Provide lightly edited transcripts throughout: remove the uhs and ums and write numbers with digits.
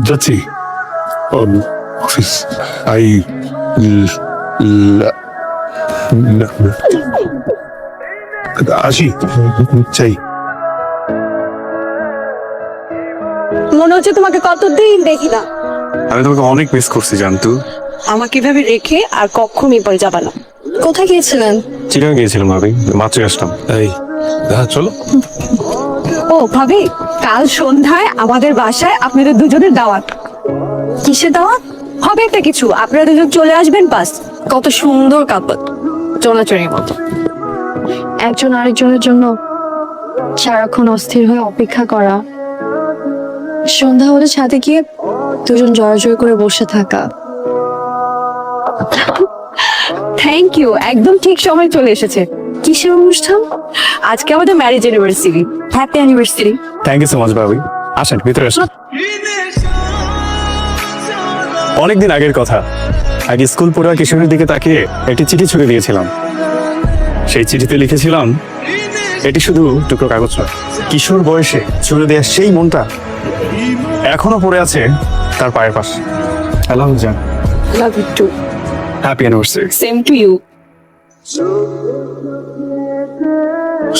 যাচ্ছি office. I আসি, চাই। মনে হচ্ছে তোমাকে কতদিন দেখি না। আমি তোমাকে অনেক মিস করছি জানতু। আমাকে এভাবে রেখে আর কখনই পরে যাবা না। কোথায় গিয়েছিলেন? চিটাগাং গিয়েছিলাম ভাবি, মাত্র আসলাম। এই চলো। ও ভাবি, কাল সন্ধ্যায় আমাদের বাসায় আপনাদের দুজনের দাওয়াত। কিসের দাওয়াত? হবে একটা কিছু, আপনারা দুজন চলে আসবেন বাস। কত সুন্দর কাপড়, চলাচলের মতো। একজন আরেকজনের জন্য সারাক্ষণ অস্থির হয়ে অপেক্ষা করা, সন্ধ্যা হলে ছাদে গিয়ে দুজন জড়াজড়ি করে বসে থাকা। থ্যাংক ইউ, একদম ঠিক সময় চলে এসেছে। কিসের অনুষ্ঠান? আজকে আমাদের marriage anniversary. Happy anniversary. Thank you so much ভাবি। আসেন ভিতরে আসেন। অনেকদিন আগের কথা, আগে স্কুল পড়ুয়া কিশোরের দিকে তাকিয়ে একটি চিঠি ছুড়ে দিয়েছিলাম। সেই চিঠিতে লিখেছিলাম, এটি শুধু টুকরো কাগজ নয়, কিশোর বয়সে ছুড়ে দেওয়া সেই মনটা এখনো পড়ে আছে তার পায়ের পাশে। হ্যালো জান, love you too. Happy anniversary. Same to you.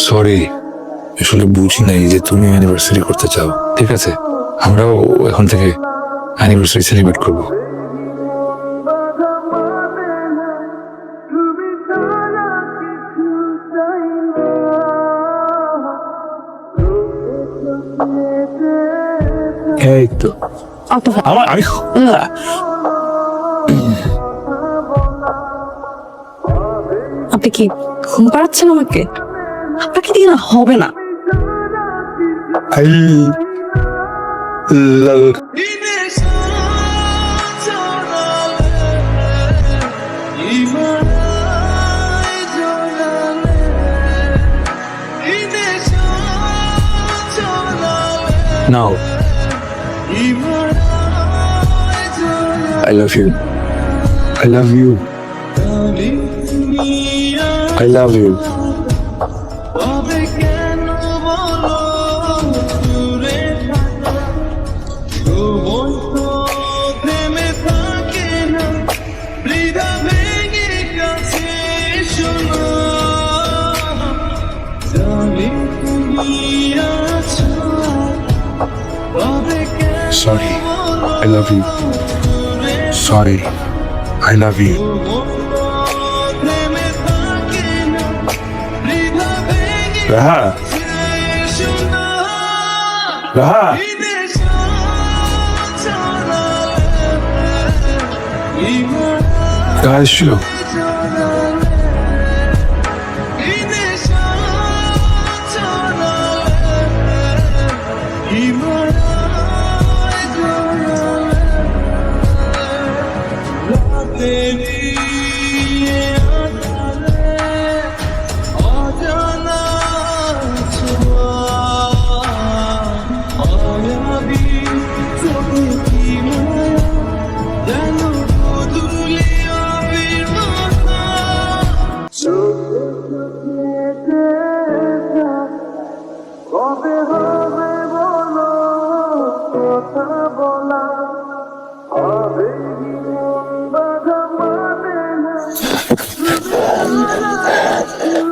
Sorry, আসলে বুঝি নাই যে তুমি অ্যানিভার্সারি করতে চাও। ঠিক আছে, আমরাও এখন থেকে অ্যানিভার্সারি সেলিব্রেট করবো। এই তো আমার, আমি আপনি কি ঘুম পাড়াচ্ছেন আমাকে? আপনাকে দিয়ে না হবে না। I love now. I love you. I love you. I love you. Sorry, I love you. Sorry, I love you. Raha. Raha. Guys, shoot.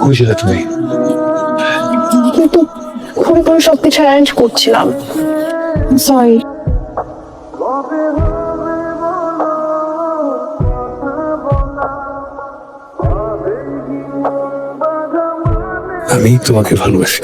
খুশি না তুমি? কিন্তু ঘুরে ঘুরে সবকিছু অ্যারেঞ্জ করছিলাম। সরি। আমি তোমাকে ভালোবাসি।